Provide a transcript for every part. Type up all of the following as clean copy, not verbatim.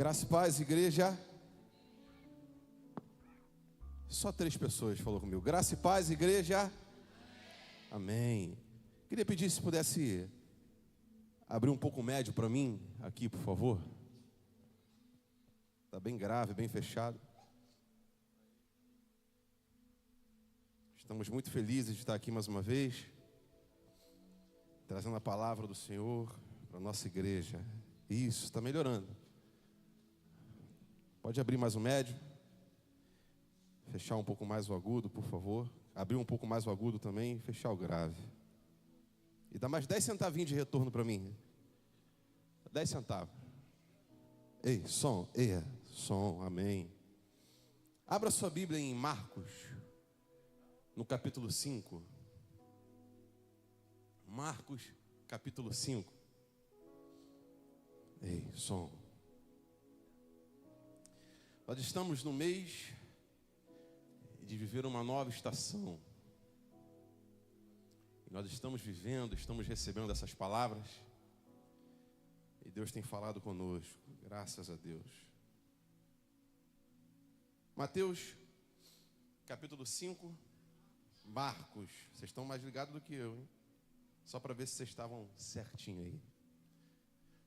Graça e paz, igreja. Só 3 pessoas falou comigo. Graça e paz, igreja. Amém. Queria pedir se pudesse abrir um pouco o médio para mim aqui, por favor. Está bem grave, bem fechado. Estamos muito felizes de estar aqui mais uma vez, trazendo a palavra do Senhor para a nossa igreja. Isso, está melhorando. Pode abrir mais o médio. Fechar um pouco mais o agudo, por favor. Abrir um pouco mais o agudo também, fechar o grave. E dá mais 10 centavinhos de retorno para mim. 10 centavos. Ei, som, amém. Abra sua Bíblia em Marcos, no capítulo 5. Marcos, capítulo 5. Ei, som. Nós estamos no mês de viver uma nova estação. E nós estamos vivendo, estamos recebendo essas palavras. E Deus tem falado conosco, graças a Deus. Mateus, capítulo 5, Marcos. Vocês estão mais ligados do que eu, hein? Só para ver se vocês estavam certinho aí.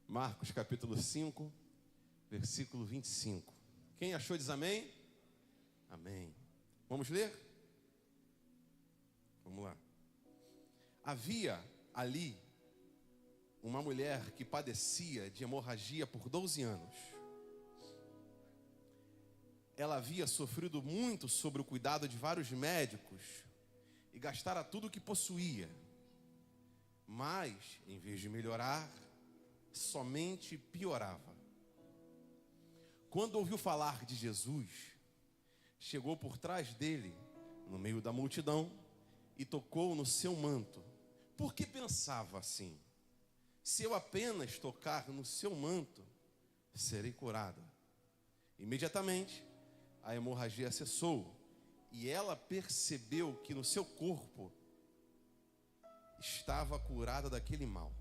Marcos, capítulo 5, versículo 25. Quem achou diz amém? Amém. Vamos ler? Vamos lá. Havia ali uma mulher que padecia de hemorragia por 12 anos. Ela havia sofrido muito sobre o cuidado de vários médicos e gastara tudo o que possuía. Mas, em vez de melhorar, somente piorava. Quando ouviu falar de Jesus, chegou por trás dele, no meio da multidão, e tocou no seu manto. Por que pensava assim? Se eu apenas tocar no seu manto, serei curada. Imediatamente, a hemorragia cessou, e ela percebeu que no seu corpo estava curada daquele mal.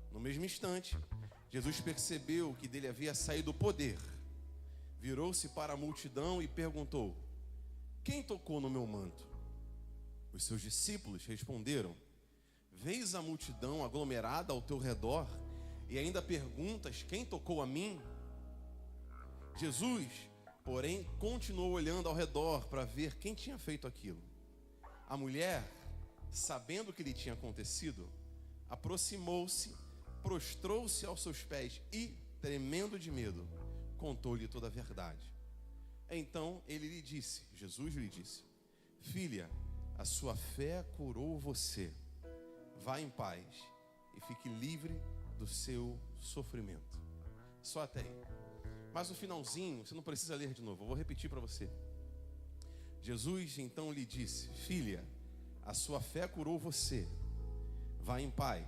No mesmo instante, Jesus percebeu que dele havia saído o poder. Virou-se para a multidão e perguntou: quem tocou no meu manto? Os seus discípulos responderam: vês a multidão aglomerada ao teu redor e ainda perguntas quem tocou a mim? Jesus, porém, continuou olhando ao redor para ver quem tinha feito aquilo. A mulher, sabendo o que lhe tinha acontecido, aproximou-se, prostrou-se aos seus pés e, tremendo de medo, contou-lhe toda a verdade. Então Jesus lhe disse: filha, a sua fé curou você. Vá em paz e fique livre do seu sofrimento. Só até aí. Mas o finalzinho, você não precisa ler de novo, eu vou repetir para você. Jesus então lhe disse: filha, a sua fé curou você. Vá em paz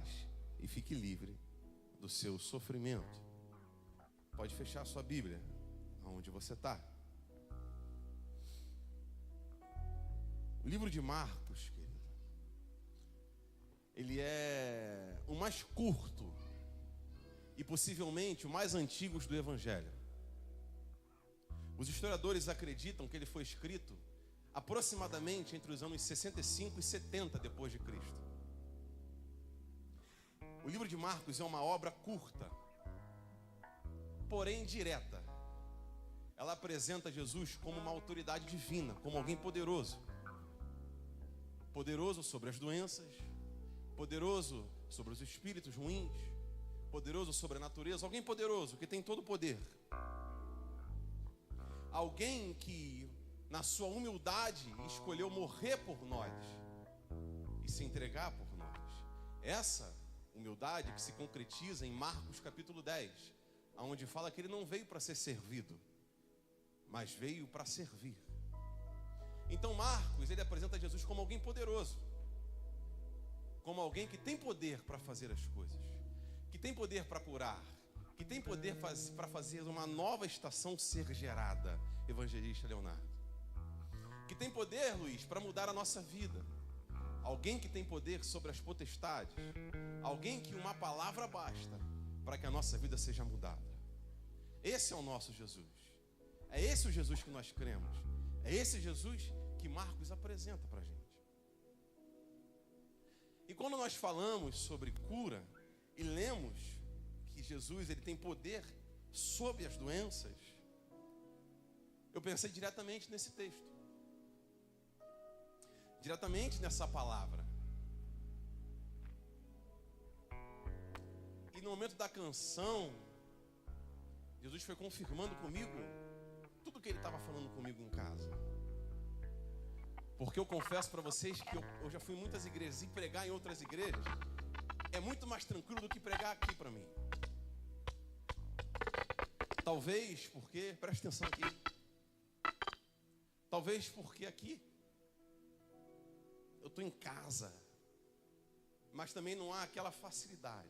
e fique livre do seu sofrimento. Pode fechar a sua Bíblia, aonde você está. O livro de Marcos, querido, ele é o mais curto e possivelmente o mais antigo do Evangelho. Os historiadores acreditam que ele foi escrito aproximadamente entre os anos 65 e 70 depois de Cristo. O livro de Marcos é uma obra curta, porém direta. Ela apresenta Jesus como uma autoridade divina, como alguém poderoso. Poderoso sobre as doenças, poderoso sobre os espíritos ruins, poderoso sobre a natureza, alguém poderoso que tem todo o poder. Alguém que, na sua humildade, escolheu morrer por nós e se entregar por nós. Essa humildade que se concretiza em Marcos capítulo 10, onde fala que ele não veio para ser servido, mas veio para servir. Então Marcos, ele apresenta Jesus como alguém poderoso, como alguém que tem poder para fazer as coisas, que tem poder para curar, que tem poder para fazer uma nova estação ser gerada, evangelista Leonardo. Que tem poder, Luiz, para mudar a nossa vida. Alguém que tem poder sobre as potestades. Alguém que uma palavra basta para que a nossa vida seja mudada. Esse é o nosso Jesus. É esse o Jesus que nós cremos. É esse Jesus que Marcos apresenta para a gente. E quando nós falamos sobre cura e lemos que Jesus ele tem poder sobre as doenças, eu pensei diretamente nesse texto, diretamente nessa palavra. E no momento da canção, Jesus foi confirmando comigo tudo que ele estava falando comigo em casa. Porque eu confesso para vocês que eu já fui em muitas igrejas e pregar em outras igrejas é muito mais tranquilo do que pregar aqui para mim. Talvez porque, presta atenção aqui, talvez porque aqui eu estou em casa, mas também não há aquela facilidade.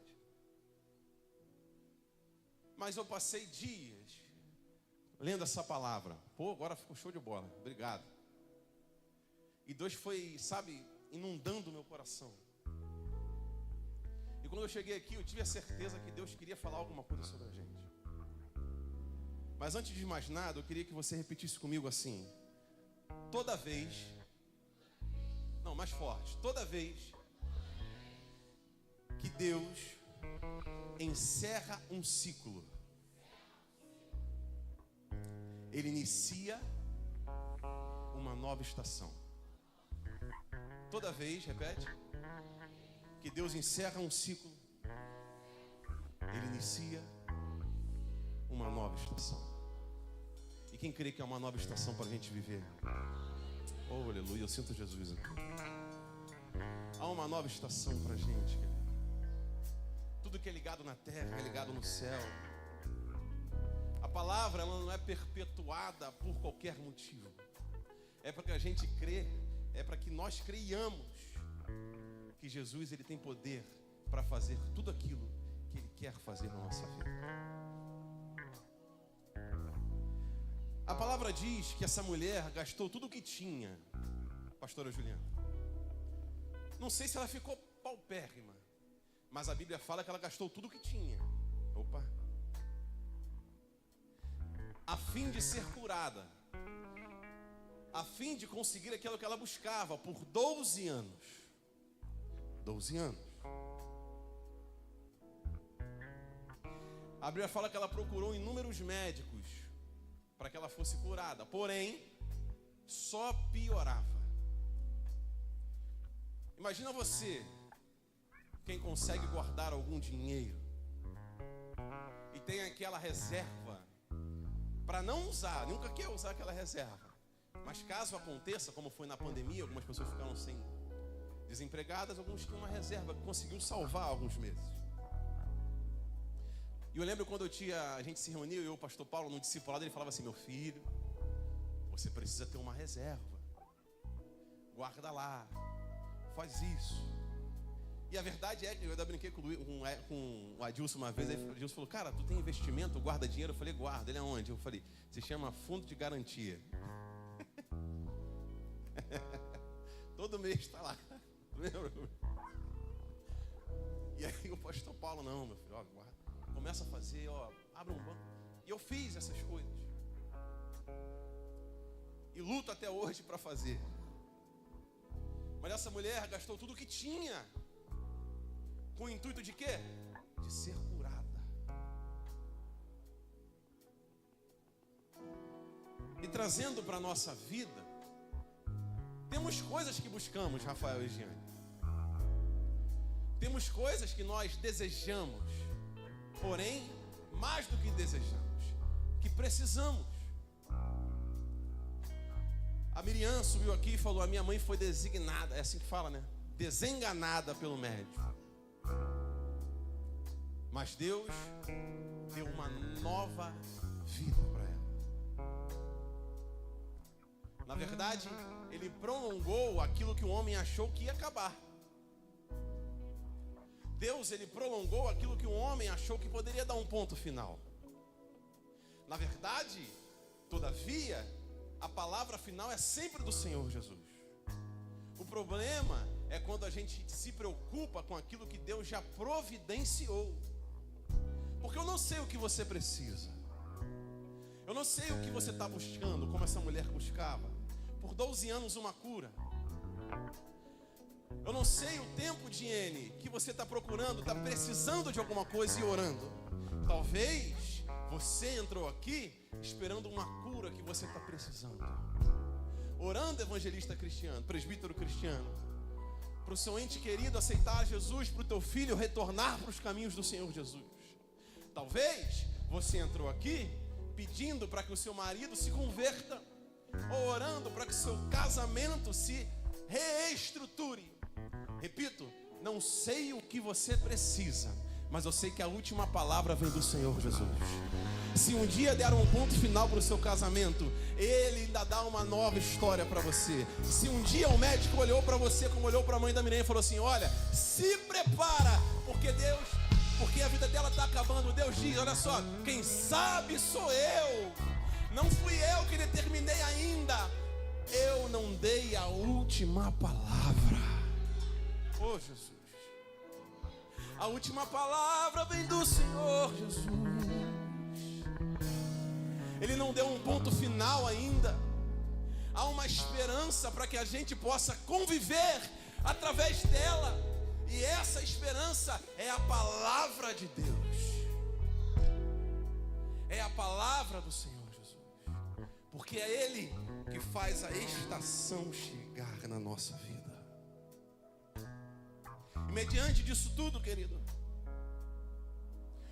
Mas eu passei dias lendo essa palavra. Pô, agora ficou show de bola. Obrigado. E Deus foi, sabe, inundando o meu coração. E quando eu cheguei aqui, eu tive a certeza que Deus queria falar alguma coisa sobre a gente. Mas antes de mais nada, eu queria que você repetisse comigo assim. Toda vez, não, mais forte. Toda vez que Deus encerra um ciclo, Ele inicia uma nova estação. Toda vez, repete, que Deus encerra um ciclo, Ele inicia uma nova estação. E quem crê que é uma nova estação para a gente viver? Oh, aleluia, eu sinto Jesus aqui. Há uma nova estação para a gente. Tudo que é ligado na terra é ligado no céu. A palavra ela não é perpetuada por qualquer motivo. É para que a gente crê, é para que nós creiamos que Jesus ele tem poder para fazer tudo aquilo que Ele quer fazer na nossa vida. A palavra diz que essa mulher gastou tudo o que tinha, pastora Juliana. Não sei se ela ficou paupérrima, mas a Bíblia fala que ela gastou tudo o que tinha. Opa! A fim de ser curada, a fim de conseguir aquilo que ela buscava por 12 anos. 12 anos. A Bíblia fala que ela procurou inúmeros médicos para que ela fosse curada, porém, só piorava. Imagina você, quem consegue guardar algum dinheiro e tem aquela reserva para não usar, nunca quer usar aquela reserva, mas caso aconteça, como foi na pandemia, algumas pessoas ficaram sem desempregadas, alguns tinham uma reserva que conseguiu salvar alguns meses. E eu lembro quando a gente se reuniu, eu e o pastor Paulo, no discipulado, ele falava assim: meu filho, você precisa ter uma reserva, guarda lá, faz isso. E a verdade é que eu ainda brinquei com o Adilson uma vez, aí o Adilson falou: cara, tu tem investimento, guarda dinheiro? Eu falei: guarda. Ele: aonde? Eu falei: se chama fundo de garantia. Todo mês está lá. Lembra? E aí o pastor Paulo: não, meu filho, ó, guarda. Começa a fazer, ó, abre um banco. E eu fiz essas coisas. E luto até hoje para fazer. Mas essa mulher gastou tudo o que tinha. Com o intuito de quê? De ser curada. E trazendo para a nossa vida, temos coisas que buscamos, Rafael e Giane. Temos coisas que nós desejamos, porém, mais do que desejamos, que precisamos. A Miriam subiu aqui e falou: a minha mãe foi designada, é assim que fala, né? Desenganada pelo médico. Mas Deus deu uma nova vida para ela. Na verdade, Ele prolongou aquilo que o homem achou que ia acabar. Deus, Ele prolongou aquilo que o homem achou que poderia dar um ponto final. Na verdade, todavia, a palavra final é sempre do Senhor Jesus. O problema é quando a gente se preocupa com aquilo que Deus já providenciou. Porque eu não sei o que você precisa, Eu não sei o que você está buscando, como essa mulher buscava. Por 12 anos uma cura. Eu não sei o tempo de N que você está procurando, está precisando de alguma coisa e orando. Talvez você entrou aqui esperando uma cura que você está precisando. Orando, evangelista cristiano, presbítero cristiano, para o seu ente querido aceitar Jesus, para o teu filho retornar para os caminhos do Senhor Jesus. Talvez você entrou aqui pedindo para que o seu marido se converta, ou orando para que o seu casamento se reestruture. Repito, não sei o que você precisa, mas eu sei que a última palavra vem do Senhor Jesus. Se um dia der um ponto final para o seu casamento, Ele ainda dá uma nova história para você. Se um dia o médico olhou para você como olhou para a mãe da Mireia e falou assim: olha, se prepara, porque a vida dela está acabando. Deus diz: olha só, quem sabe sou eu. Não fui eu que determinei ainda. Eu não dei a última palavra. Oh, Jesus. A última palavra vem do Senhor Jesus. Ele não deu um ponto final ainda. Há uma esperança para que a gente possa conviver através dela. E essa esperança é a palavra de Deus. É a palavra do Senhor Jesus. Porque é Ele que faz a estação chegar na nossa vida. E mediante disso tudo, querido,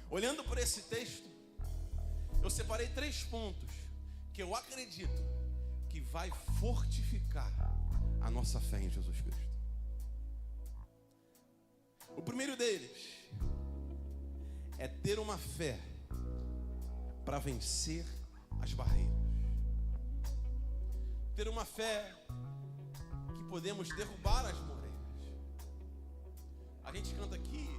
olhando por esse texto, eu separei 3 pontos que eu acredito que vai fortificar a nossa fé em Jesus Cristo. O primeiro deles é ter uma fé para vencer as barreiras. Ter uma fé que podemos derrubar as muralhas. A gente canta aqui,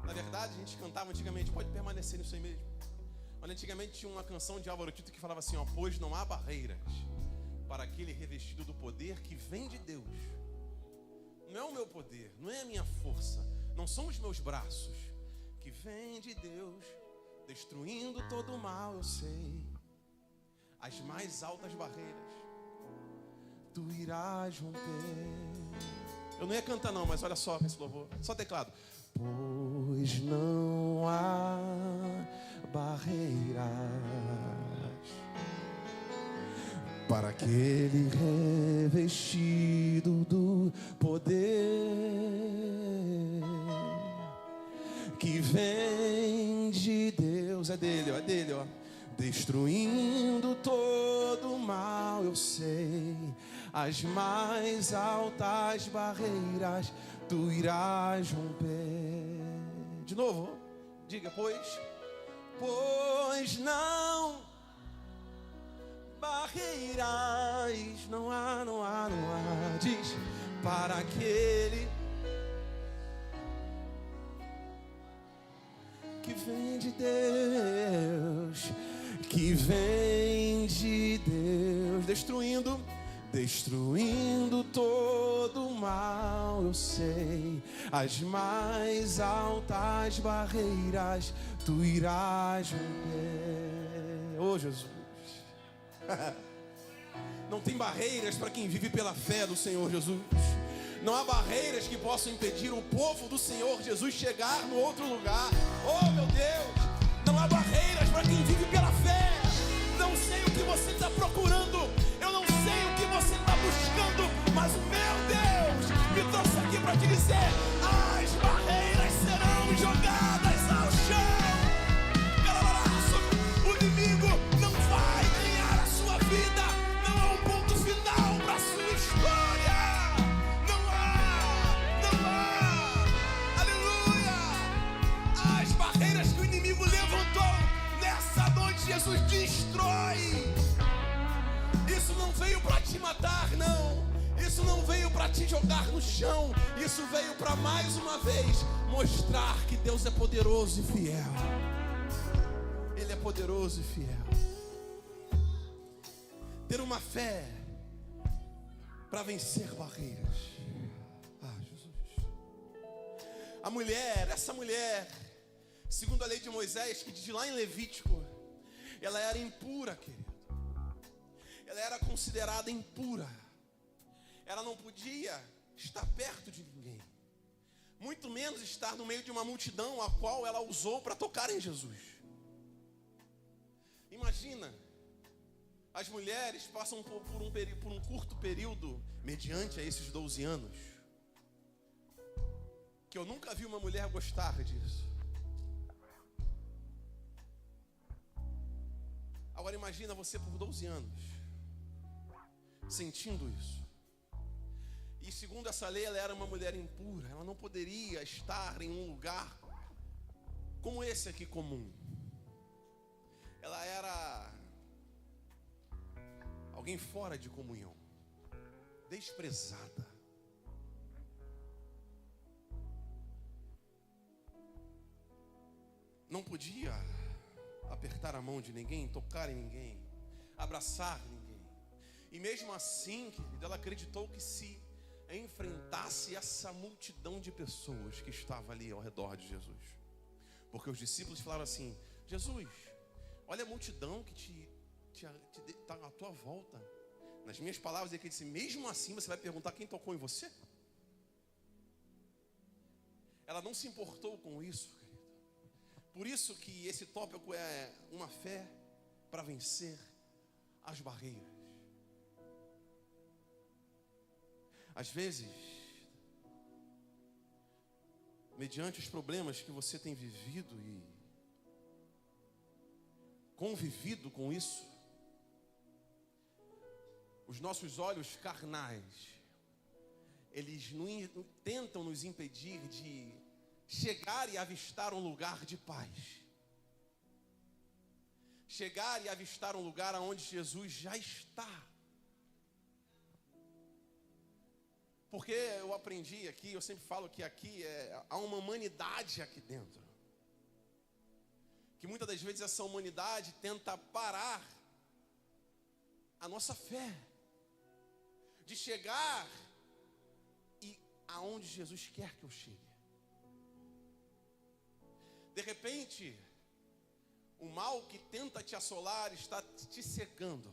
na verdade a gente cantava antigamente, pode permanecer nisso aí mesmo. Mas antigamente tinha uma canção de Álvaro Tito que falava assim, ó: pois não há barreiras para aquele revestido do poder que vem de Deus. Não é o meu poder, não é a minha força, não são os meus braços, que vem de Deus, destruindo todo o mal, eu sei. As mais altas barreiras tu irás romper. Eu não ia cantar não, mas olha só esse louvor, só teclado. Pois não há barreiras para aquele revestido do poder que vem de Deus. É dele, ó. Destruindo todo o mal, eu sei. As mais altas barreiras tu irás romper. De novo, diga: pois não barreiras, não há. Diz: para aquele que vem de Deus, que vem de Deus, destruindo todo o mal, eu sei. As mais altas barreiras tu irás romper. Oh, Jesus. Não tem barreiras para quem vive pela fé do Senhor Jesus. Não há barreiras que possam impedir o povo do Senhor Jesus chegar no outro lugar. Oh, meu Deus, não há barreiras para quem vive pela fé. Não sei o que você está procurando, eu não sei o que você está buscando, mas o meu Deus me trouxe aqui para te dizer: as barreiras serão jogadas ao chão. O inimigo não vai ganhar a sua vida. Não há um ponto final para a sua história. Não há. Aleluia. As barreiras que o inimigo levantou nessa noite, Jesus destrói. Isso não veio para te matar, não. Isso não veio para te jogar no chão. Isso veio para mais uma vez mostrar que Deus é poderoso e fiel. Ele é poderoso e fiel. Ter uma fé para vencer barreiras. Ah, Jesus. Essa mulher, segundo a lei de Moisés, que diz lá em Levítico, Ela era impura, querido. Ela era considerada impura. Ela não podia estar perto de ninguém, muito menos estar no meio de uma multidão a qual ela usou para tocar em Jesus. Imagina, as mulheres passam por um curto período, mediante a esses 12 anos, que eu nunca vi uma mulher gostar disso. Agora imagina você por 12 anos, sentindo isso. E segundo essa lei, ela era uma mulher impura. Ela não poderia estar em um lugar como esse aqui comum. Ela era alguém fora de comunhão, desprezada. Não podia apertar a mão de ninguém, tocar em ninguém, abraçar ninguém. E mesmo assim, querida, ela acreditou que se enfrentasse essa multidão de pessoas que estava ali ao redor de Jesus, porque os discípulos falaram assim: Jesus, olha a multidão que está à tua volta. Nas minhas palavras, ele disse: mesmo assim você vai perguntar quem tocou em você? Ela não se importou com isso, querido. Por isso que esse tópico é uma fé para vencer as barreiras. Às vezes, mediante os problemas que você tem vivido e convivido com isso, os nossos olhos carnais, eles tentam nos impedir de chegar e avistar um lugar de paz. Chegar e avistar um lugar onde Jesus já está. Porque eu aprendi aqui, eu sempre falo que aqui há uma humanidade aqui dentro. Que muitas das vezes essa humanidade tenta parar a nossa fé de chegar e aonde Jesus quer que eu chegue. De repente, o mal que tenta te assolar está te cegando,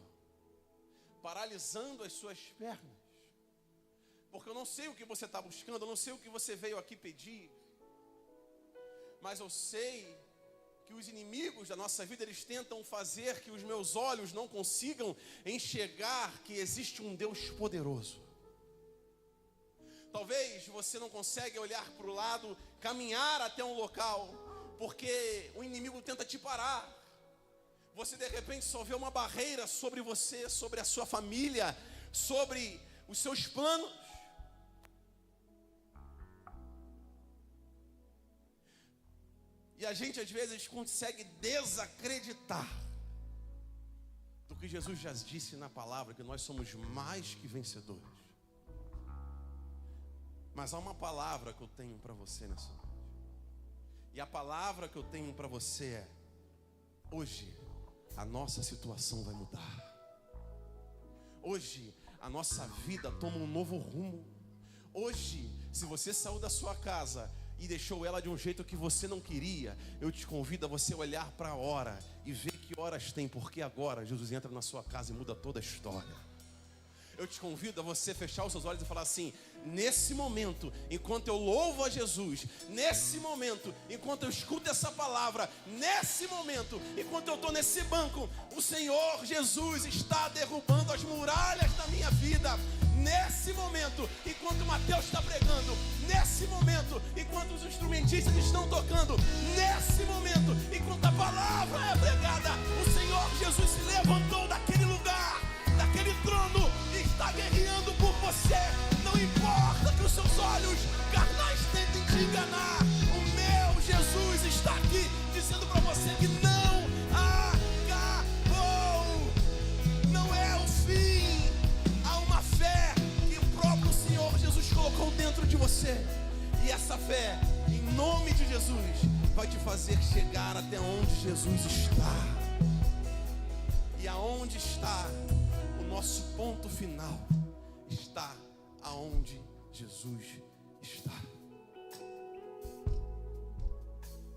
paralisando as suas pernas. Porque eu não sei o que você está buscando, eu não sei o que você veio aqui pedir, mas eu sei que os inimigos da nossa vida, eles tentam fazer que os meus olhos não consigam enxergar que existe um Deus poderoso. Talvez você não consiga olhar para o lado, caminhar até um local, porque o inimigo tenta te parar. Você de repente só vê uma barreira sobre você, sobre a sua família, sobre os seus planos. E a gente às vezes consegue desacreditar do que Jesus já disse na palavra, que nós somos mais que vencedores. Mas há uma palavra que eu tenho para você nessa noite. E a palavra que eu tenho para você é: hoje a nossa situação vai mudar. Hoje a nossa vida toma um novo rumo. Hoje, se você saiu da sua casa e deixou ela de um jeito que você não queria, eu te convido a você olhar para a hora e ver que horas tem, porque agora Jesus entra na sua casa e muda toda a história. Eu te convido a você fechar os seus olhos e falar assim: nesse momento, enquanto eu louvo a Jesus, nesse momento, enquanto eu escuto essa palavra, nesse momento, enquanto eu estou nesse banco, o Senhor Jesus está derrubando as muralhas da minha vida. Nesse momento, enquanto o Mateus está pregando, nesse momento, enquanto os instrumentistas estão tocando, nesse momento, enquanto a palavra é pregada, o Senhor Jesus se levantou daquele lugar, daquele trono, e está guerreando por você. Não importa que os seus olhos carnais tentem te enganar, o meu Jesus está aqui dizendo para você que não acabou, não é o fim. Há uma fé que o próprio Senhor Jesus colocou dentro de você, e essa fé, em nome de Jesus, vai te fazer chegar até onde Jesus está. E aonde está o nosso ponto final? Está aonde Jesus está.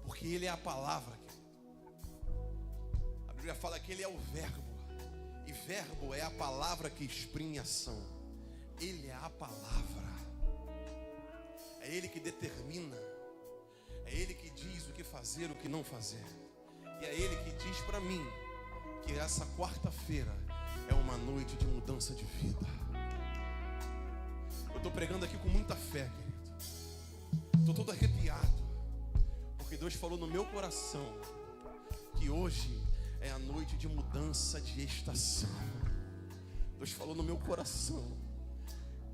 Porque Ele é a palavra. A Bíblia fala que Ele é o verbo, e verbo é a palavra que exprime ação. Ele é a palavra, é Ele que determina, é Ele que diz o que fazer, o que não fazer. E é Ele que diz para mim que essa quarta-feira é uma noite de mudança de vida. Eu estou pregando aqui com muita fé, querido. Estou todo arrepiado, porque Deus falou no meu coração que hoje é a noite de mudança de estação. Deus falou no meu coração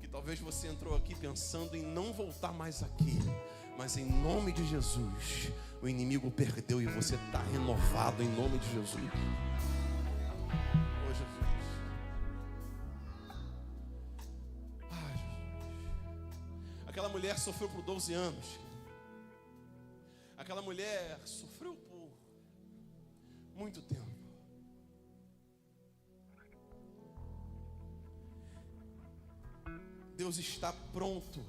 que talvez você entrou aqui pensando em não voltar mais aqui, mas em nome de Jesus, o inimigo perdeu e você está renovado em nome de Jesus. Oh, Jesus. Ah, Jesus. Aquela mulher sofreu por 12 anos. Aquela mulher sofreu por muito tempo. Deus está pronto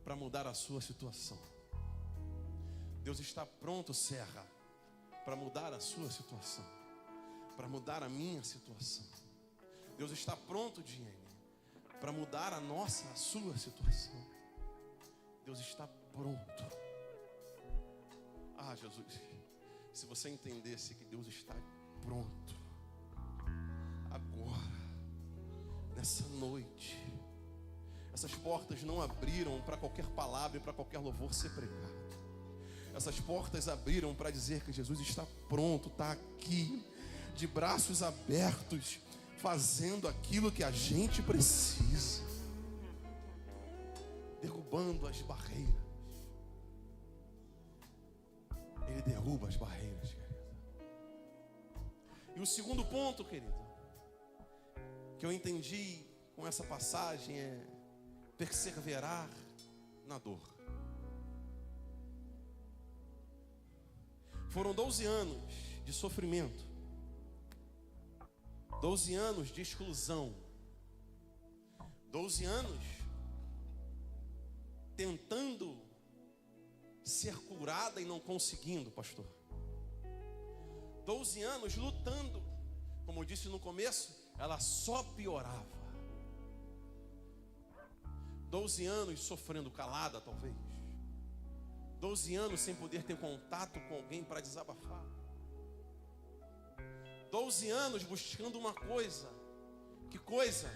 para mudar a sua situação. Deus está pronto, Serra, para mudar a sua situação, para mudar a minha situação. Deus está pronto, Diene, para mudar a nossa, a sua situação. Deus está pronto. Ah, Jesus, se você entendesse que Deus está pronto agora, nessa noite, essas portas não abriram para qualquer palavra e para qualquer louvor ser pregado. Essas portas abriram para dizer que Jesus está pronto, está aqui, de braços abertos, fazendo aquilo que a gente precisa, derrubando as barreiras. Ele derruba as barreiras, querido. E o segundo ponto, querido, que eu entendi com essa passagem é perseverar na dor. Foram 12 anos de sofrimento, 12 anos de exclusão, 12 anos tentando ser curada e não conseguindo, pastor. 12 anos lutando, como eu disse no começo, ela só piorava. 12 anos sofrendo calada, talvez. 12 anos sem poder ter contato com alguém para desabafar. 12 anos buscando uma coisa. Que coisa?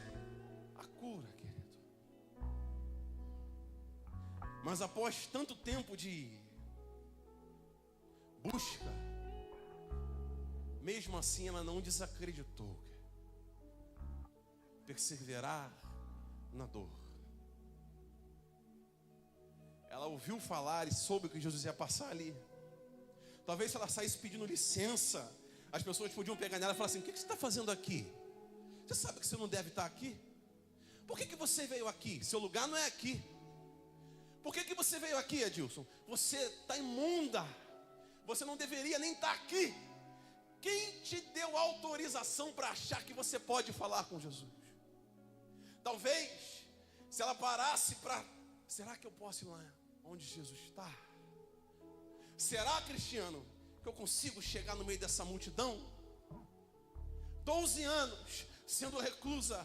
A cura, querido. Mas após tanto tempo de busca, mesmo assim ela não desacreditou. Perseverar na dor. Ela ouviu falar e soube que Jesus ia passar ali. Talvez se ela saísse pedindo licença, as pessoas podiam pegar nela e falar assim: o que você está fazendo aqui? Você sabe que você não deve estar aqui? Por que você veio aqui? Seu lugar não é aqui. Por que você veio aqui, Edilson? Você está imunda. Você não deveria nem estar aqui. Quem te deu autorização para achar que você pode falar com Jesus? Talvez, se ela parasse para... Será que eu posso ir lá onde Jesus está? Será, Cristiano, que eu consigo chegar no meio dessa multidão? 12 anos sendo reclusa,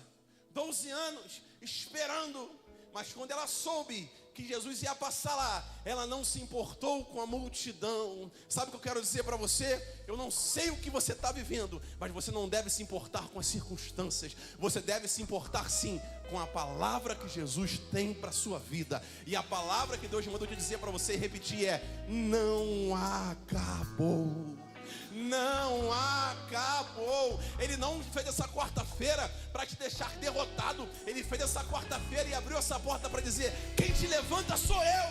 12 anos esperando, mas quando ela soube que Jesus ia passar lá, ela não se importou com a multidão. Sabe o que eu quero dizer para você? Eu não sei o que você está vivendo, mas você não deve se importar com as circunstâncias. Você deve se importar sim com a palavra que Jesus tem para a sua vida. E a palavra que Deus mandou te dizer para você repetir é: não acabou. Não acabou. Ele não fez essa quarta-feira para te deixar derrotado. Ele fez essa quarta-feira e abriu essa porta para dizer: quem te levanta sou eu,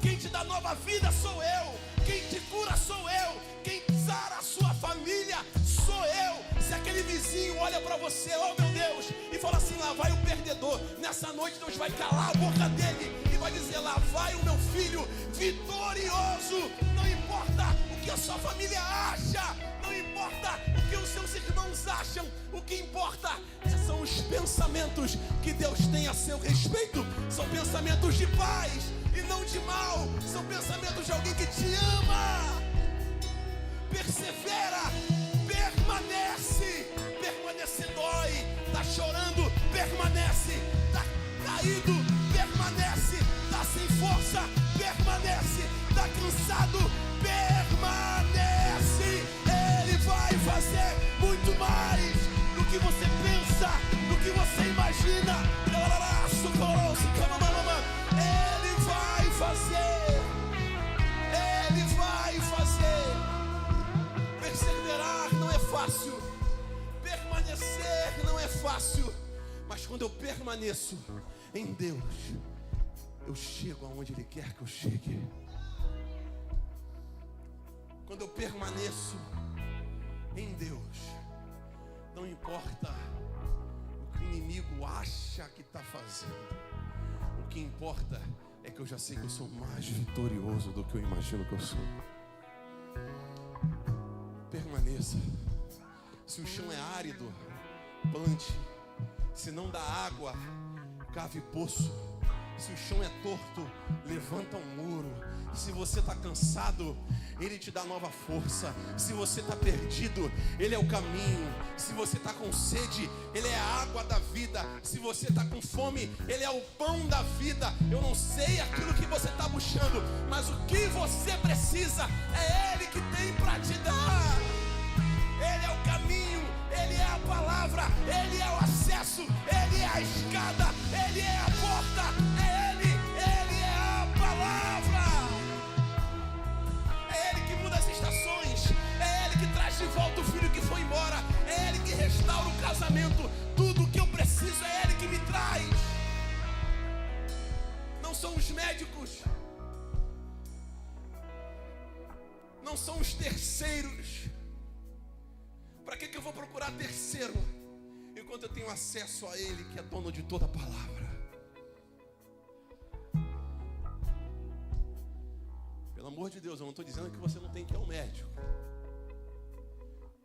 quem te dá nova vida sou eu, quem te cura sou eu, quem sara a sua família sou eu. Se aquele vizinho olha para você, oh meu Deus, e fala assim: lá vai o perdedor, nessa noite Deus vai calar a boca dele e vai dizer: lá vai o meu filho vitorioso. Não importa o que a sua família acha, não importa o que os seus irmãos acham, o que importa são os pensamentos que Deus tem a seu respeito. São pensamentos de paz e não de mal, são pensamentos de alguém que te ama. Persevera permanece. Está caído, permanece. Está sem força, permanece. Está cansado, permanece. Ele vai fazer muito mais do que você pensa, do que você imagina. Ele vai fazer. Ele vai fazer. Perseverar não é fácil. Permanecer não é fácil. Mas quando eu permaneço em Deus, eu chego aonde Ele quer que eu chegue. Quando eu permaneço em Deus, não importa o que o inimigo acha que está fazendo. O que importa é que eu já sei que eu sou mais vitorioso do que eu imagino que eu sou. Permaneça. Se o chão é árido, plante. Se não dá água, cave poço. Se o chão é torto, levanta um muro. Se você está cansado, Ele te dá nova força. Se você está perdido, Ele é o caminho. Se você está com sede, Ele é a água da vida. Se você está com fome, Ele é o pão da vida. Eu não sei aquilo que você está buscando, mas o que você precisa é Ele que tem para te dar. Ele é o caminho, Ele é a palavra, Ele é o acesso, Ele é a escada, Ele é a porta. Ele é a palavra. É Ele que muda as estações. É Ele que traz de volta o filho que foi embora. É Ele que restaura o casamento. Tudo o que eu preciso é Ele que me traz. Não são os médicos. Não são os terceiros. Para que eu vou procurar terceiro enquanto eu tenho acesso a Ele, que é dono de toda a palavra? Pelo amor de Deus, eu não estou dizendo que você não tem que ir ao médico,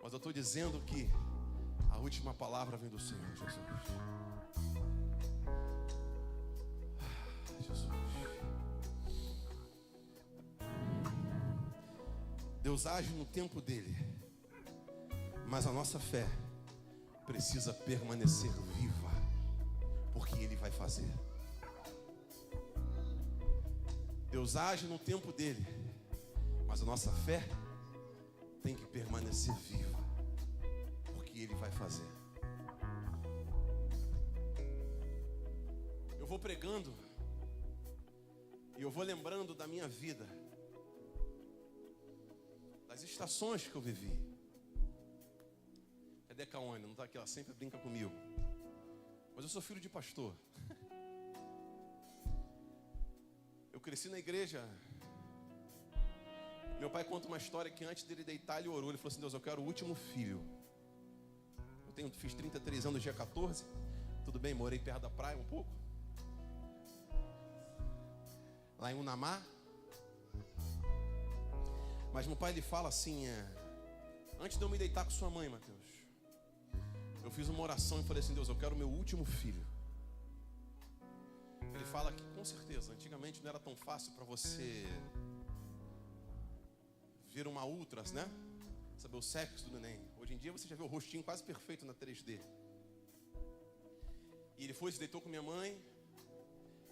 mas eu estou dizendo que a última palavra vem do Senhor Jesus. Jesus. Deus age no tempo dele, mas a nossa fé precisa permanecer viva, porque Ele vai fazer. Deus age no tempo dele, mas a nossa fé tem que permanecer viva, porque Ele vai fazer. Eu vou pregando e eu vou lembrando da minha vida, das estações que eu vivi. Cadê a Caone? Não está aqui, ela sempre brinca comigo. Mas eu sou filho de pastor. Eu cresci na igreja. Meu pai conta uma história que antes dele deitar, ele orou. Ele falou assim: Deus, eu quero o último filho. Fiz 33 anos dia 14. Tudo bem, morei perto da praia um pouco. Lá em Unamá. Mas meu pai, ele fala assim: antes de eu me deitar com sua mãe, Mateus, eu fiz uma oração e falei assim: Deus, eu quero o meu último filho. Ele fala que, com certeza, antigamente não era tão fácil para você ver uma ultras, né? Saber o sexo do neném. Hoje em dia você já vê o rostinho quase perfeito na 3D. E ele foi, se deitou com minha mãe.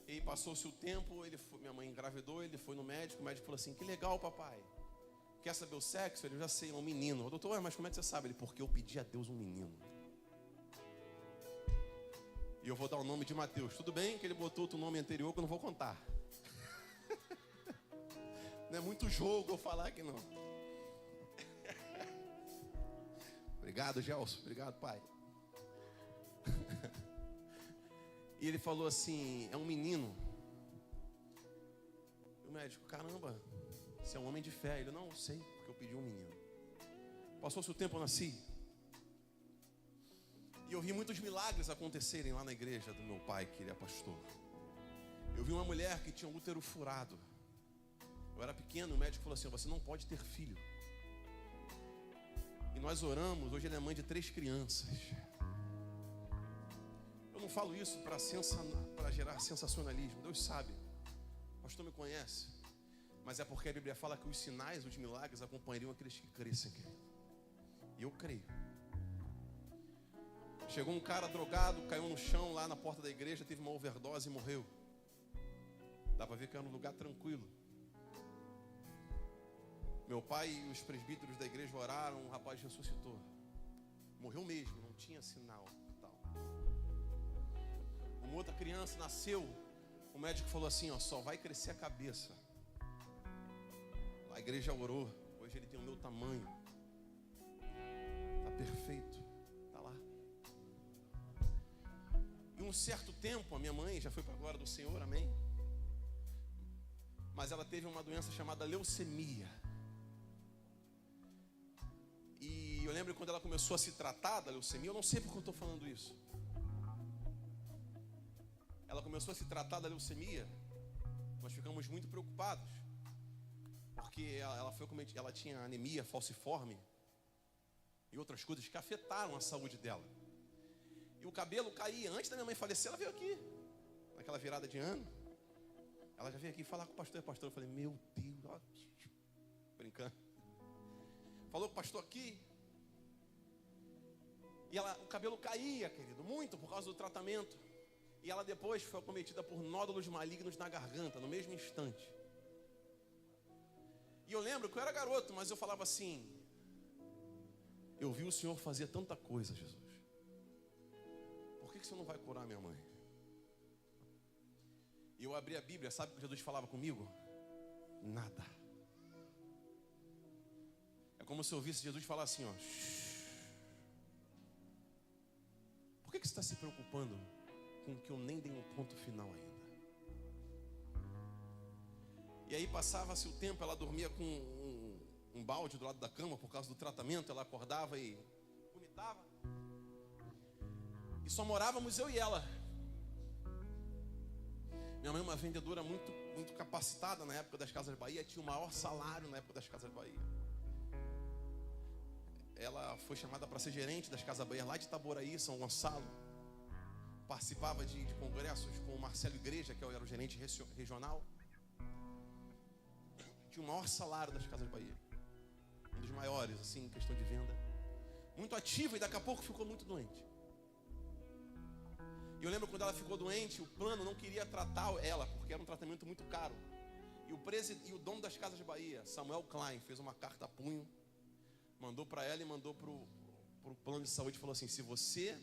E passou-se o tempo, minha mãe engravidou, ele foi no médico. O médico falou assim: que legal, papai. Quer saber o sexo? Ele: eu já sei, é um menino. Doutor, mas como é que você sabe? Ele: porque eu pedi a Deus um menino. E eu vou dar o nome de Mateus. Tudo bem que ele botou outro nome anterior que eu não vou contar. Não é muito jogo eu falar aqui não. Obrigado, Gelson. Obrigado, pai. E ele falou assim: é um menino. E o médico: caramba, você é um homem de fé. Ele: não, eu sei, porque eu pedi um menino. Passou-se o tempo, eu nasci. E eu vi muitos milagres acontecerem lá na igreja do meu pai, que ele é pastor. Eu vi uma mulher que tinha um útero furado. Eu era pequeno, o médico falou assim: você não pode ter filho. E nós oramos, hoje ele é mãe de 3 crianças. Eu não falo isso para gerar sensacionalismo, Deus sabe. O pastor me conhece. Mas é porque a Bíblia fala que os sinais, os milagres acompanhariam aqueles que crescem. E eu creio. Chegou um cara drogado, caiu no chão lá na porta da igreja, teve uma overdose e morreu. Dá para ver que era um lugar tranquilo. Meu pai e os presbíteros da igreja oraram, o rapaz ressuscitou. Morreu mesmo, não tinha sinal. Tal. Uma outra criança nasceu, o médico falou assim, ó, só vai crescer a cabeça. A igreja orou, hoje ele tem o meu tamanho. Está perfeito, está lá. E um certo tempo, a minha mãe já foi para a glória do Senhor, amém? Mas ela teve uma doença chamada leucemia. E eu lembro quando ela começou a se tratar da leucemia, eu não sei por que eu estou falando isso. Ela começou a se tratar da leucemia, nós ficamos muito preocupados. Porque ela tinha anemia falciforme e outras coisas que afetaram a saúde dela. E o cabelo caía. Antes da minha mãe falecer, ela veio aqui, naquela virada de ano. Ela já veio aqui falar com o pastor. E o pastor, eu falei, meu Deus, ó, brincando. Falou com o pastor aqui. E o cabelo caía, querido, muito por causa do tratamento. E ela depois foi acometida por nódulos malignos na garganta, no mesmo instante. E eu lembro que eu era garoto, mas eu falava assim, eu vi o Senhor fazer tanta coisa, Jesus. Por que o Senhor não vai curar minha mãe? E eu abri a Bíblia, sabe o que Jesus falava comigo? Nada. É como se eu ouvisse Jesus falar assim, ó. Por que você está se preocupando com o que eu nem dei um ponto final ainda? E aí passava-se o tempo, ela dormia com um balde do lado da cama por causa do tratamento, ela acordava e vomitava. E só morávamos eu e ela. Minha mãe é uma vendedora muito capacitada na época das Casas Bahia, tinha o maior salário na época das Casas Bahia. Ela foi chamada para ser gerente das Casas Bahia lá de Itaboraí, São Gonçalo. Participava de congressos com o Marcelo Igreja, que era o gerente regional. Tinha o maior salário das Casas Bahia. Um dos maiores, assim, em questão de venda. Muito ativa e daqui a pouco ficou muito doente. E eu lembro quando ela ficou doente, o plano não queria tratar ela, porque era um tratamento muito caro. E o dono das Casas Bahia, Samuel Klein, fez uma carta a punho, mandou para ela e mandou para o plano de saúde e falou assim, se vocês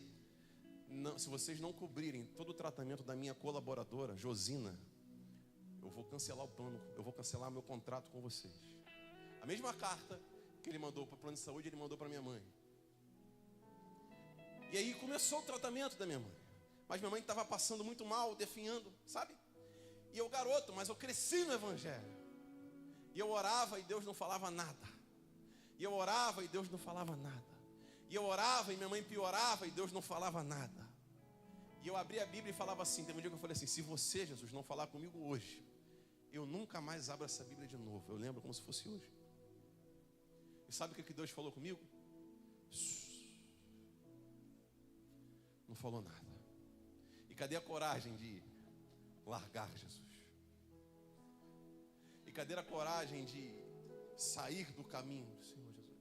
não cobrirem todo o tratamento da minha colaboradora, Josina, eu vou cancelar o plano, eu vou cancelar meu contrato com vocês. A mesma carta que ele mandou para o plano de saúde, ele mandou para minha mãe. E aí começou o tratamento da minha mãe. Mas minha mãe estava passando muito mal, definhando, sabe? E eu garoto, mas eu cresci no evangelho. E eu orava e Deus não falava nada. E eu orava e Deus não falava nada. E eu orava e minha mãe piorava e Deus não falava nada. E eu abri a Bíblia e falava assim, teve um dia que eu falei assim, se você, Jesus, não falar comigo hoje, eu nunca mais abro essa Bíblia de novo. Eu lembro como se fosse hoje. E sabe o que Deus falou comigo? Não falou nada. E cadê a coragem de largar Jesus? E cadê a coragem de sair do caminho do Senhor Jesus?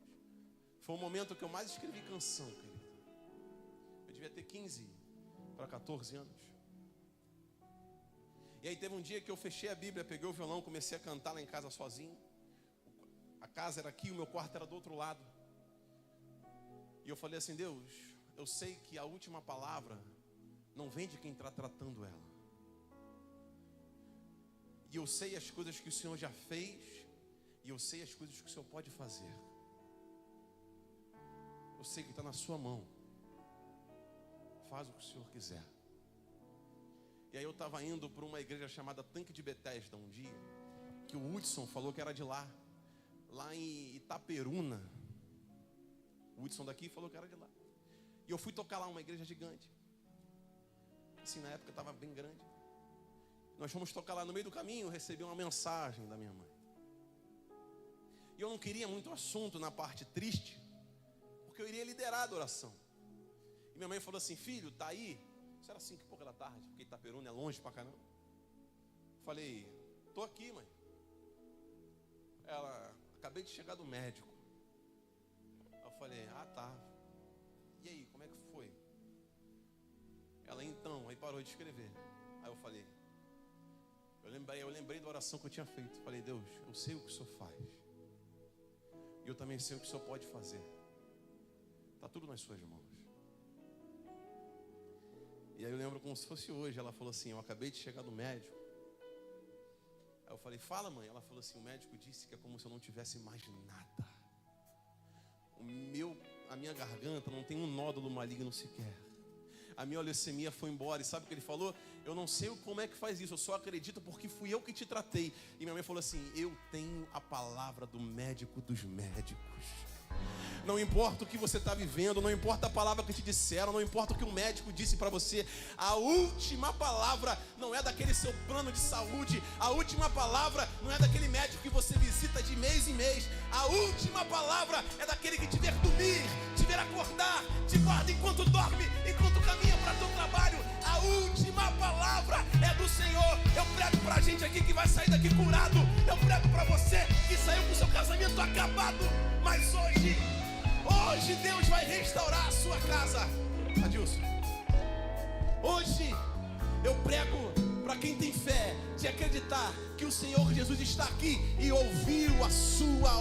Foi o momento que eu mais escrevi canção, querido. Eu devia ter 15 para 14 anos. E aí teve um dia que eu fechei a Bíblia, peguei o violão, comecei a cantar lá em casa sozinho. A casa era aqui, o meu quarto era do outro lado. E eu falei assim, Deus, eu sei que a última palavra não vem de quem está tratando ela. E eu sei as coisas que o Senhor já fez, e eu sei as coisas que o Senhor pode fazer. Eu sei que está na sua mão. Faz o que o Senhor quiser. E aí eu estava indo para uma igreja chamada Tanque de Betesda um dia, que o Hudson falou que era de lá em Itaperuna. O Hudson daqui falou que era de lá. E eu fui tocar lá, uma igreja gigante. Assim, na época estava bem grande. Nós fomos tocar lá no meio do caminho, recebi uma mensagem da minha mãe. E eu não queria muito assunto na parte triste, porque eu iria liderar a adoração. E minha mãe falou assim, filho, tá aí? Isso era 5 e pouca da tarde, porque Itaperuna é longe pra caramba. Falei, tô aqui, mãe. Ela, acabei de chegar do médico. Eu falei, ah tá. E aí, como é que foi? Ela, então, aí parou de escrever. Aí eu falei, eu lembrei da oração que eu tinha feito. Falei, Deus, eu sei o que o Senhor faz. E eu também sei o que o Senhor pode fazer. Está tudo nas suas mãos. E aí eu lembro como se fosse hoje. Ela falou assim, eu acabei de chegar do médico. Aí eu falei, fala mãe. Ela falou assim, o médico disse que é como se eu não tivesse mais nada. A minha garganta não tem um nódulo maligno sequer. A minha leucemia foi embora. E sabe o que ele falou? Eu não sei como é que faz isso. Eu só acredito porque fui eu que te tratei. E minha mãe falou assim, eu tenho a palavra do médico dos médicos. Não importa o que você está vivendo, não importa a palavra que te disseram, não importa o que o médico disse para você, a última palavra não é daquele seu plano de saúde, a última palavra não é daquele médico que você visita de mês em mês, a última palavra é daquele que te ver dormir, te ver acordar, te guarda enquanto dorme, enquanto caminha para teu trabalho. A última palavra é do Senhor. Eu prego pra gente aqui que vai sair daqui curado, eu prego pra você que saiu com o seu casamento acabado, mas hoje Deus vai restaurar a sua casa. Adilson, hoje eu prego para quem tem fé de acreditar que o Senhor Jesus está aqui e ouviu a sua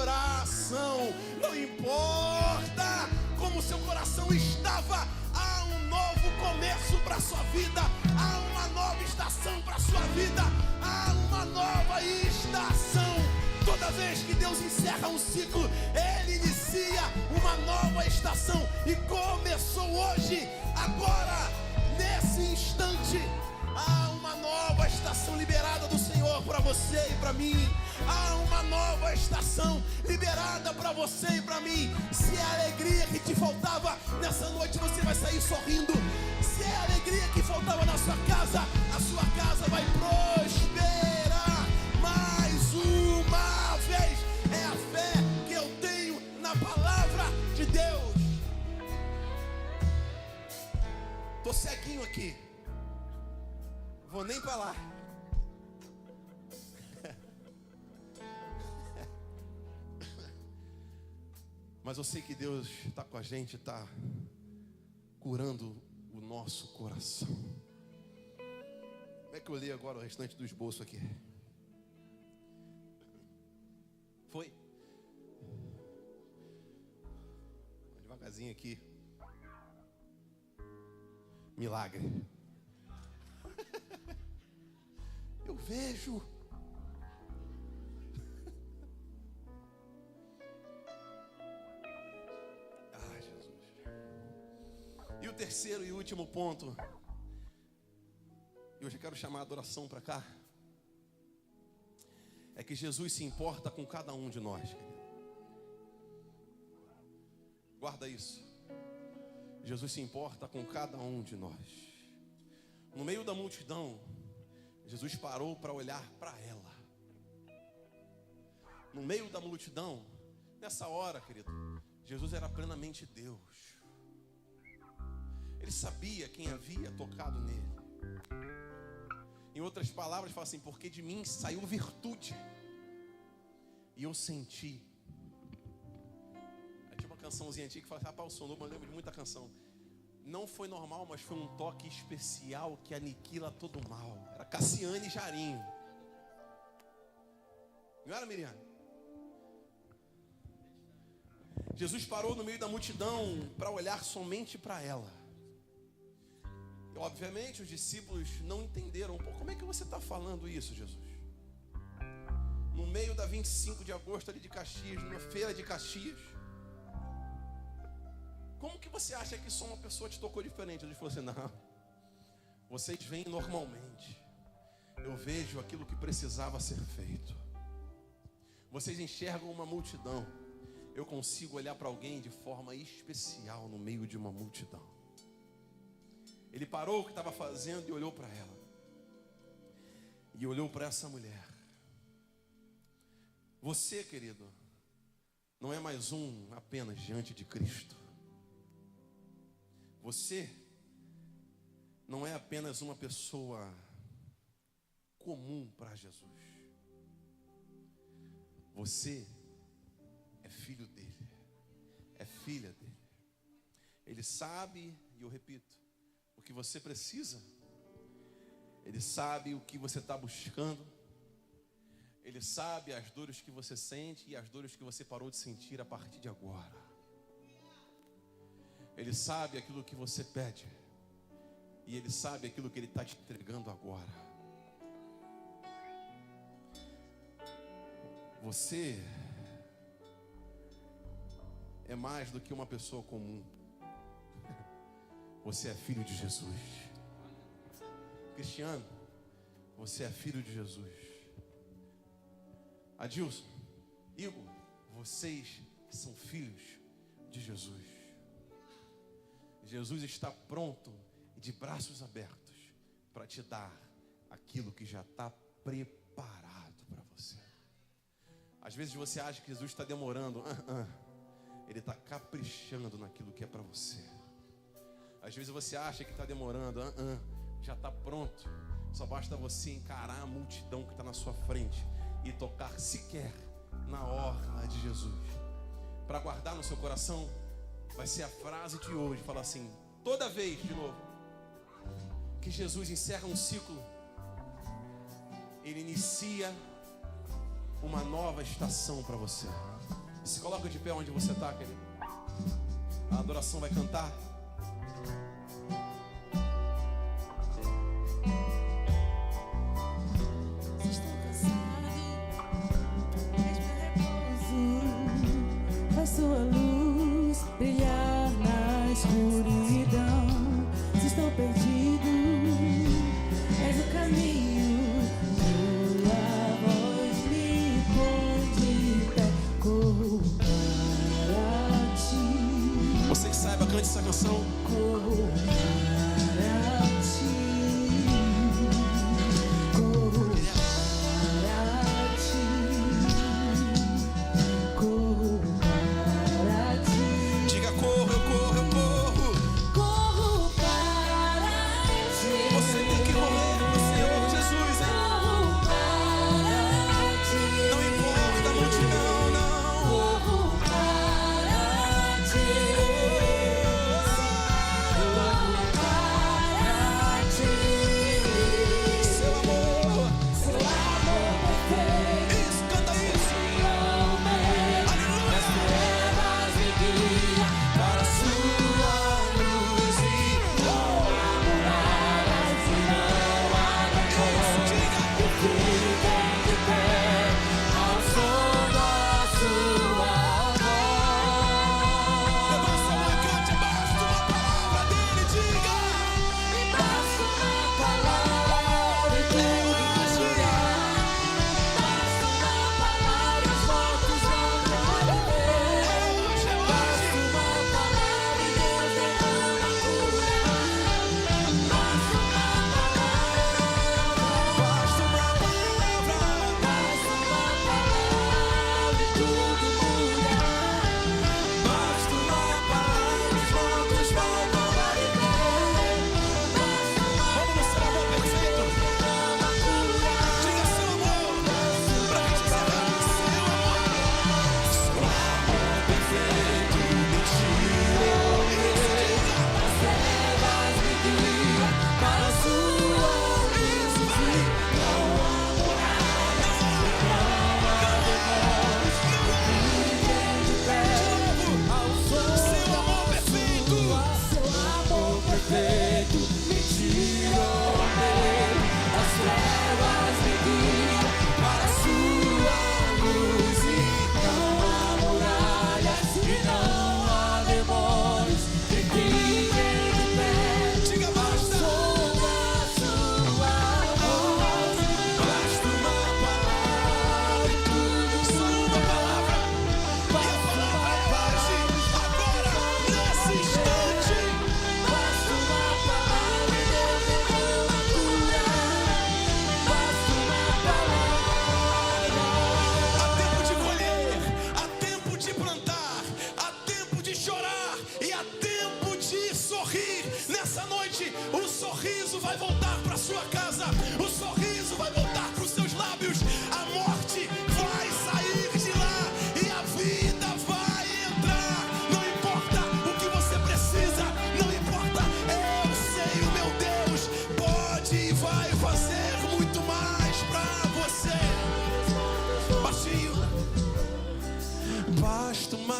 oração. Não importa como seu coração estava, há um novo começo para a sua vida, há uma nova estação para a sua vida, há uma nova estação. Toda vez que Deus encerra um ciclo, Ele inicia uma nova estação. E começou hoje, agora, nesse instante. Há uma nova estação liberada do Senhor para você e para mim. Há uma nova estação liberada para você e para mim. Se é a alegria que te faltava nessa noite, você vai sair sorrindo. Se é a alegria que faltava na sua casa, a sua casa vai prosperar. Mais uma vez, é a fé que eu tenho na palavra de Deus. Tô ceguinho aqui, vou nem para lá. Mas eu sei que Deus está com a gente, está curando o nosso coração. Como é que eu leio agora o restante do esboço aqui? Foi? Devagarzinho aqui. Milagre. Eu vejo. Ah, Jesus. E o terceiro e último ponto. E hoje eu quero chamar a adoração para cá. É que Jesus se importa com cada um de nós. Guarda isso. Jesus se importa com cada um de nós. No meio da multidão, Jesus parou para olhar para ela. No meio da multidão, nessa hora, querido, Jesus era plenamente Deus. Ele sabia quem havia tocado nele. Em outras palavras, fala assim, porque de mim saiu virtude. E eu senti. Aí tinha uma cançãozinha antiga que fala assim, rapaz, o Sonoma, eu lembro de muita canção. Não foi normal, mas foi um toque especial que aniquila todo o mal. Era Cassiane e Jarinho. Não era, Miriam? Jesus parou no meio da multidão para olhar somente para ela. E, obviamente, os discípulos não entenderam. Pô, como é que você está falando isso, Jesus? No meio da 25 de agosto ali de Caxias, numa feira de Caxias. Como que você acha que só uma pessoa te tocou diferente? Ele falou assim, não, vocês vêm normalmente. Eu vejo aquilo que precisava ser feito. Vocês enxergam uma multidão. Eu consigo olhar para alguém de forma especial no meio de uma multidão. Ele parou o que estava fazendo e olhou para ela. E olhou para essa mulher. Você, querido, não é mais um apenas diante de Cristo. Você não é apenas uma pessoa comum para Jesus. Você é filho dele, é filha dele. Ele sabe, e eu repito, o que você precisa. Ele sabe o que você está buscando. Ele sabe as dores que você sente e as dores que você parou de sentir a partir de agora. Ele sabe aquilo que você pede. E Ele sabe aquilo que Ele está te entregando agora. Você é mais do que uma pessoa comum. Você é filho de Jesus. Cristiano, você é filho de Jesus. Adilson, Igor, vocês são filhos de Jesus. Jesus está pronto e de braços abertos para te dar aquilo que já está preparado para você. Às vezes você acha que Jesus está demorando. Ele está caprichando naquilo que é para você. Às vezes você acha que está demorando. Já está pronto. Só basta você encarar a multidão que está na sua frente e tocar sequer na orla de Jesus. Para guardar no seu coração, vai ser a frase de hoje. Fala assim: toda vez, de novo, que Jesus encerra um ciclo, Ele inicia uma nova estação para você. Se coloca de pé onde você está, querido. A adoração vai cantar. Sua luz brilhar na escuridão. Se estou perdido, és o caminho. Tua voz me põe de pé. Corro para ti. Você que saiba, cante essa canção. Corro para ti. Corro para ti. Corro para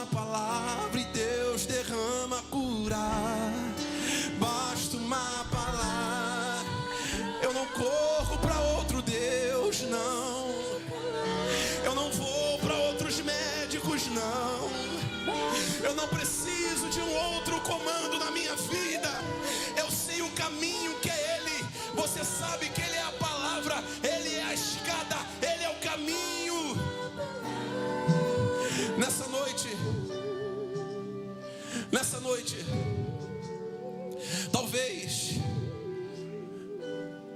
uma palavra e Deus derrama cura. Basta uma palavra. Eu não corro para outro Deus, não. Eu não vou para outros médicos, não. Eu não preciso de um outro comando na minha vida. Eu sei o caminho que é Ele. Você sabe que Ele é a palavra, Ele é a escada, Ele é o caminho. Nessa noite, talvez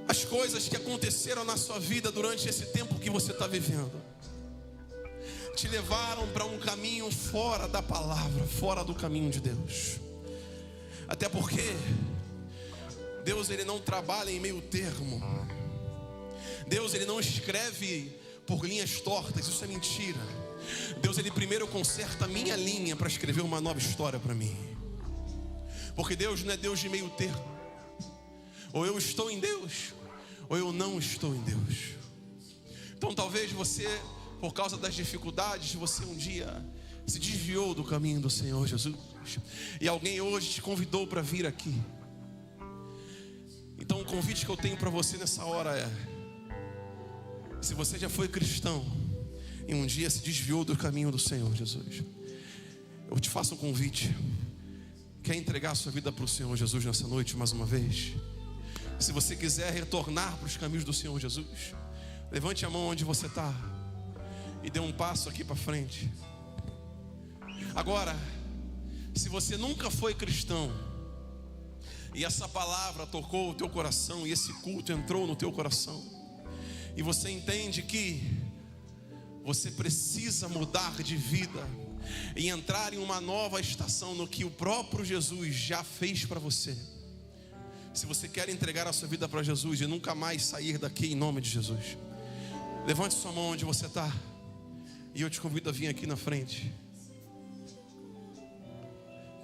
as coisas que aconteceram na sua vida durante esse tempo que você está vivendo te levaram para um caminho fora da palavra, fora do caminho de Deus. Até porque Deus, Ele não trabalha em meio termo. Deus, Ele não escreve por linhas tortas, isso é mentira. Deus, Ele primeiro conserta a minha linha para escrever uma nova história para mim. Porque Deus não é Deus de meio termo. Ou eu estou em Deus, ou eu não estou em Deus. Então talvez você, por causa das dificuldades, você um dia se desviou do caminho do Senhor Jesus. E alguém hoje te convidou para vir aqui. Então o convite que eu tenho para você nessa hora é: se você já foi cristão e um dia se desviou do caminho do Senhor Jesus, eu te faço um convite. Quer entregar a sua vida para o Senhor Jesus nessa noite mais uma vez? Se você quiser retornar para os caminhos do Senhor Jesus, levante a mão onde você está e dê um passo aqui para frente. Agora, se você nunca foi cristão e essa palavra tocou o teu coração e esse culto entrou no teu coração, e você entende que você precisa mudar de vida e entrar em uma nova estação no que o próprio Jesus já fez para você. Se você quer entregar a sua vida para Jesus e nunca mais sair daqui em nome de Jesus, levante sua mão onde você está e eu te convido a vir aqui na frente.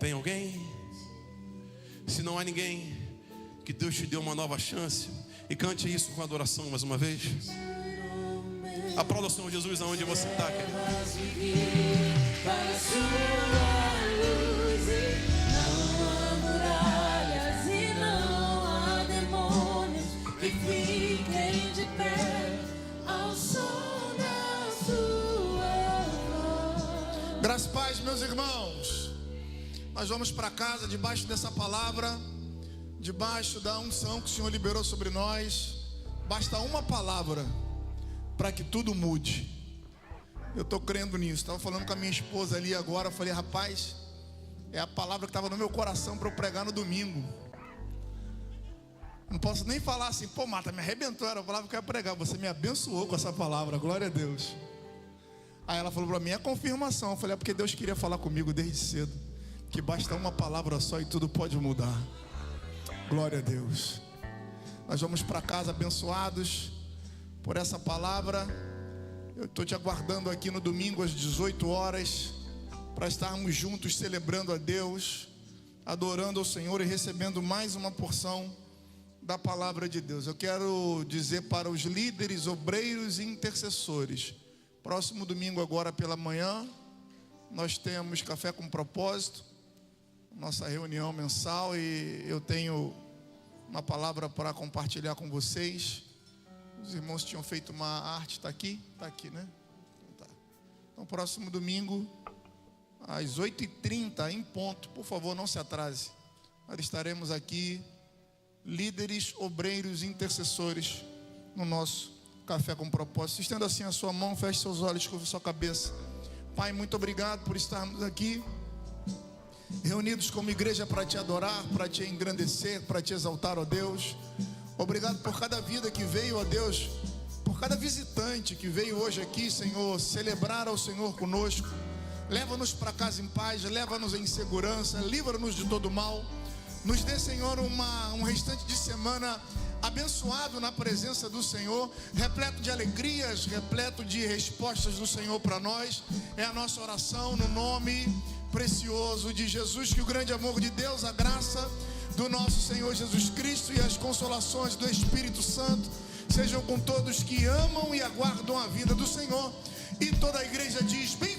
Tem alguém? Se não há ninguém, que Deus te deu uma nova chance. E cante isso com adoração mais uma vez. Aplauda o Senhor Jesus aonde você está, querido. Para sua luz e não há muralhas e não há demônios que fiquem de pé ao som da sua voz. Graças a paz, meus irmãos. Nós vamos para casa debaixo dessa palavra, debaixo da unção que o Senhor liberou sobre nós. Basta uma palavra para que tudo mude. Eu estou crendo nisso. Estava falando com a minha esposa ali agora. Eu falei: rapaz, é a palavra que estava no meu coração para eu pregar no domingo. Não posso nem falar assim: pô, Marta, me arrebentou, era a palavra que eu ia pregar. Você me abençoou com essa palavra, glória a Deus. Aí ela falou para mim: é confirmação. Eu falei: é porque Deus queria falar comigo desde cedo, que basta uma palavra só e tudo pode mudar. Glória a Deus. Nós vamos para casa abençoados por essa palavra. Eu estou te aguardando aqui no domingo às 18 horas para estarmos juntos celebrando a Deus, adorando ao Senhor e recebendo mais uma porção da palavra de Deus. Eu quero dizer para os líderes, obreiros e intercessores: próximo domingo agora pela manhã nós temos Café com Propósito, nossa reunião mensal, e eu tenho uma palavra para compartilhar com vocês. Os irmãos tinham feito uma arte, está aqui, né? Então próximo domingo às 8h30 em ponto, por favor não se atrase. Nós estaremos aqui, líderes, obreiros e intercessores, no nosso Café com Propósito. Estenda assim a sua mão, feche seus olhos, curva sua cabeça. Pai, muito obrigado por estarmos aqui reunidos como igreja para te adorar, para te engrandecer, para te exaltar, ó Deus. Obrigado por cada vida que veio, ó Deus, por cada visitante que veio hoje aqui, Senhor, celebrar ao Senhor conosco. Leva-nos para casa em paz, leva-nos em segurança, livra-nos de todo mal. Nos dê, Senhor, um restante de semana abençoado na presença do Senhor, repleto de alegrias, repleto de respostas do Senhor para nós. É a nossa oração no nome precioso de Jesus. Que o grande amor de Deus, a graça do nosso Senhor Jesus Cristo e as consolações do Espírito Santo sejam com todos que amam e aguardam a vinda do Senhor. E toda a igreja diz: bem